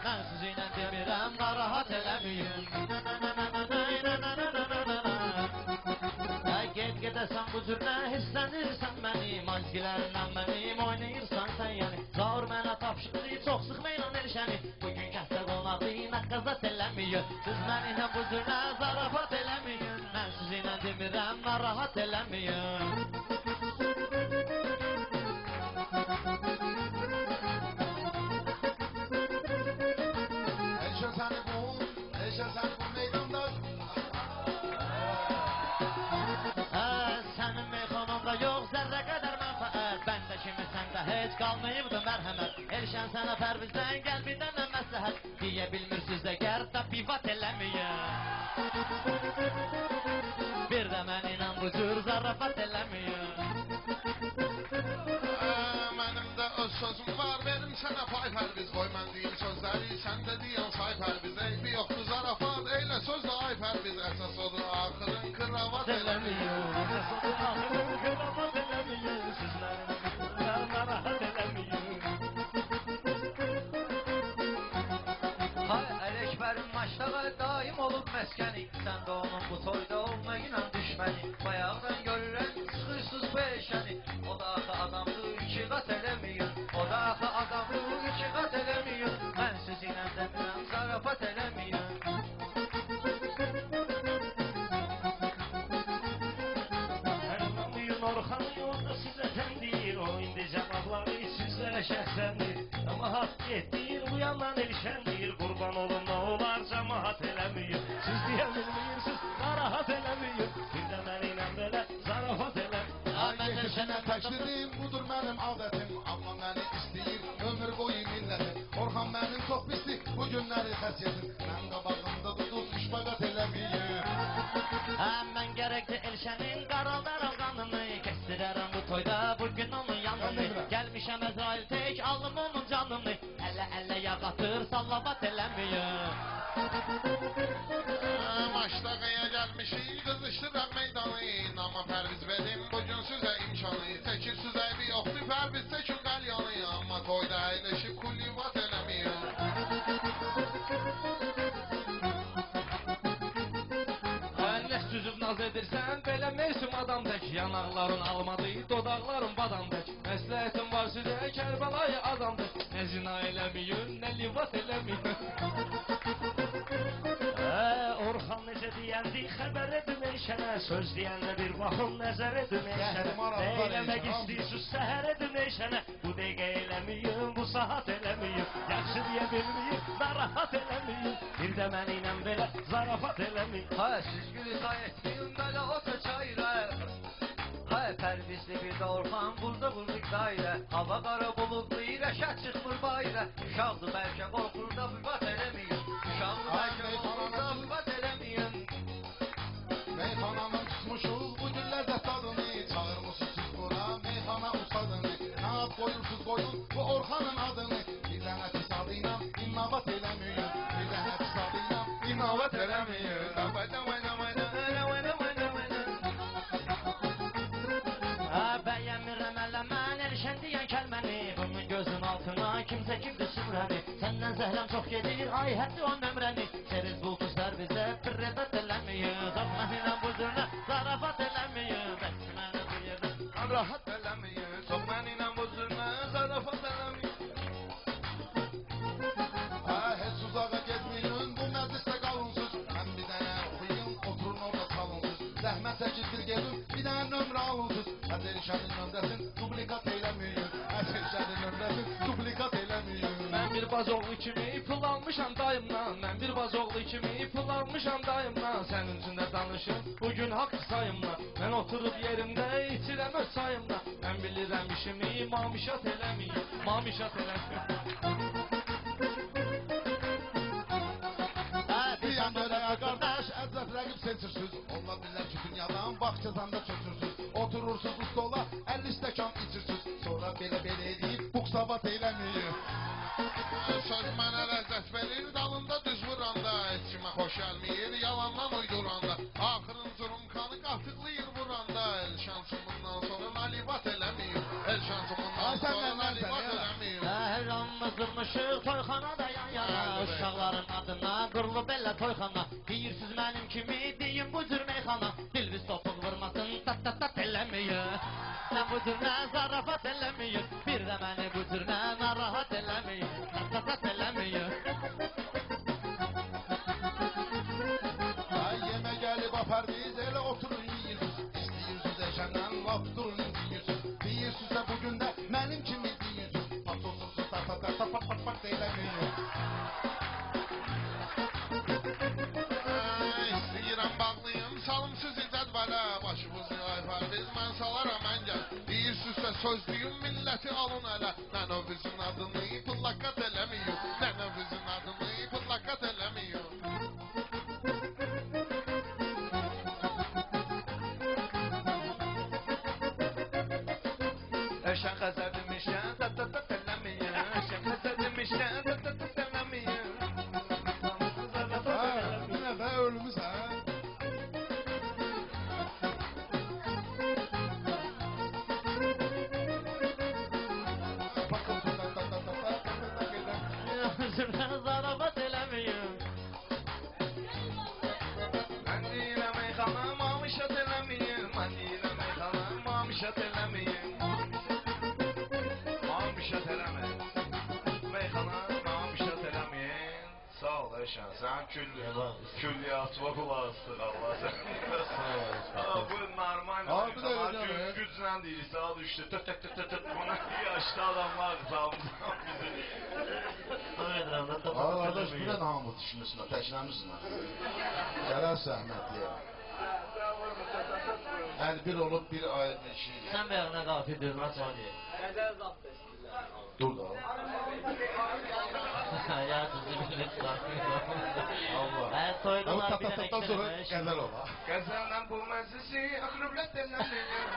Mən sizinlə demirəm, narahat eləməyin. Gedəsən bu cür nə hissənirsən mənim, azgilərindən mənim oynayırsan sən yəni. Zaur mənə tapşırdı, çox sıxmayın erişəni. Bugün kəsdə qonaqlığı nəqqazat eləməyin. Siz mənimlə bu cür nə zarafat eləməyin. Mən sizinlə demirəm, narahat eləməyin. Eşə səni bu meydanda. Sənin meyxanında yox zərrə qədər mənfəət. Bəndə kimi səndə heç qalmayıbdı mərhəmət. Elşən sənə pərvizdən gəl bir dənə məsləhət. Deyə bilmirsiniz əgər da pivat eləməyin. Bir də mənimlə bu cür zarafat eləməyin. Mənim də öz sözüm var, verim sənə pay pərviz. Qoy mən deyim sözləri, sən də deyən say pərviz. Eybi yoxdur zarafat, eylə söz də ay pərviz. Əsas odur axırın kravat eləməyin. Əsas odur axırın kravat eləməyin. Siz mənimlə narahat eləməyin. Hay Ələkbərin maçdağa daim olub məskəni. Sən də onun bu toyda olmayınla düşməni. Bayaqdan görürəm sıxırsız bu eşəni. O da axı adamdır, iki qat eləməyin. O da axı adamdır, iki qat eləməyin. Mən sizinlə demirəm, zarafat eləməyin. Əlmanıyın, Orxanı yolda sizə təndir. O indi cənabları sizlərə şəxsəndir. Cəmahat getdir, bu yandan elşəndir. Qurban olun, nə olar cəmahat eləməyin. Siz deyə bilməyirsiniz, narahat eləməyin. Bir də mənimlə belə zarafat eləməyin. Mən sənə təklidim, budur mənim adətim. Amma məni istəyir, ömür boyu millətim. Orxan mənim çox pisdir, bu günləri xəsiyyətim. Mən qabağımda tutub işbaqat eləməyim. Mən gərəkdir elşənin qaraldaram qanını. Kəstirərəm bu toyda bugün onun yanını. Gəlmişəm Əzrail tək, alım onun canını. Əllə yağ atır, sallavat eləməyin. Maçdaqaya gəlmişik, qızışdırəm meydanı. Amma pərviz verim, bugün sizə imkanı. Çəkir sizə bir yoxdur, pərviz çəkin qəlyanı. Amma toyda əyləşib kullivat eləməyin. Süzüb naz edirsən, belə mevsim adam tək. Yanaqların almadı, dodaqların badam tək. Məsləhətin var sizə, Kərbəlayı adam tək. Nə zina eləməyin, nə livat eləməyin. Orxan necə deyəndi, xəbər edin eşənə. Söz deyəndə bir baxın, nəzər edin eşənə. Eyləmək istəyirsiniz, səhər edin eşənə. Bu dəqiqə eləməyin, bu saat eləməyin. Yaxşı deyə bilməyin, narahat eləməyin. Bir də mənimlə belə zarafat eləməyin. Hay, siz gülü say etməyin, belə ota çayrə. Hay, pərvizli bir də Orxan, burada vurduq dairə. Hava qara buludlu, rəşət çıxmır bayrə. Uşaqdır bəlkə qorxur da bübat eləməyin. Uşaqdır bəlkə qorxur da bübat eləməyin. Meyxananın tutmuşuz, bu günlərdə tadını. Çağırmışsınız siz bura, meyxana usadını. Nə ad qoyursuz qoyun, bu Orxanın adını. Bir dənə pis adıyla innavat eləməyin. Bir dənə pis adıyla innavat eləməyin. Bəyənmirəm ələ mən erişən deyən kəlməni. Bunun gözün altına kimsə kimdir sümrəni. Səndən zəhləm çox gedir, ay həddi o nömrəni. Seriz bultuzlar bizə bir rəbət eləməyin. Zat mənimlə bu cürlə zarafat eləməyin. Bəs mənə bu yerdə rahat eləməyin. Çox mənimlə bu cürlə zarafat eləməyin. Heç uzağa getməyin, bu məclisdə qalınsız. Mən bir dənə oxuyum, oturun orada çalınsız. Zəhmət çəkildir gelin, bir dənə nömrə alınsız. Əzərişənin nömrəsin, dublikat eləməyin. Əzərişənin nömrəsin, dublikat eləməyin. Mən bir bazoğlu kimi pul almışam dayımdan. Mən bir bazoğlu kimi pul almışam dayımdan. Sənin üçün də danışım, bugün haqq sayımdan. Mən oturub yerimdə itirəm öz sayımdan. Mən bilirəm işimi, mamişat eləməyin. Mamişat eləməyin. Deyən görəyə qardaş, əzrət rəqib seçirsiniz. Ola bilər ki, dünyadan baxçazanda çöçürsünüz. Oturursunuz bu stola, 50 stəkan içirsiniz. Sonra belə edib, buksavat eləməyin. Söz mənə ləzzət verir, dalında düz vuranda. Heç kimə xoş gəlməyir, yalandan uyduranda. Axırın zurumkanı qatıqlayır vuranda. El şansımından sonra nalivat eləməyin. El şansımından sonra nalivat eləməyin. Hər amma Yazılmışıq toyxanada yan yana. Uşaqların adına qırılıb elə toyxana. Deyirsiz mənim kimi deyim bu cür meyxana. Dilviz topuq vurmasın tat tat tat eləməyin. Sən bu cür nə zarafat eləməyin. Bir də məni bu cür nə narahat eləməyin. Tat tat tat eləməyin. Ay yeme gelip apar biz ele oturun yiyirsiniz. İstiyirsiniz eşenden laf durun yiyirsiniz. Deyirsiniz de bugün de benim kimi deyirsiniz. Patolsuzsuz ta ta ta ta pat pat pat deylemeyin. İstəyirəm bağlayım, salım sizi cədvələ. Başımızı ayfar biz, mən salaram əngəl. Deyirsinizsə sözlüyüm, milləti alın ələ. Nənövüzün adını pıllakat eləməyin. Nənövüzün adını pıllakat eləməyin. Eşen xəzər demişkən, tat tat tat eləməyin. Eşen xəzər demişkən, tat tat tat eləməyin. Bu nə be ölümüz ha? Üzümdən zarabat eləməyin. Mən deyirəm ey xanım, mamışat eləməyin. Mən deyirəm ey xanım, mamışat eləməyin. Mamışat eləməyin. Meyxana mamışat eləməyin. Sağ ol Eşən, sən külliyatçıva qulaq asdıq Allah sən. Bu normal güclə deyir, saat 3'də tət tət tət tət buna yaşlı adamlar sağımızdan bizi. Arkadaş bu ne namı düşünürsün da təşləmişsin ha. Gələn səhmət deyə. Əl bir olub bir ayet şey. Sən bəyəğinə qafil durmaz var deyə. Nəzər zaptı. Dur da. Ya sizi bilir qafil. Allah. Soydular bir dənə sonra qəzəl ola. Qəzəldən bu məclisi, akrublet eləməyin.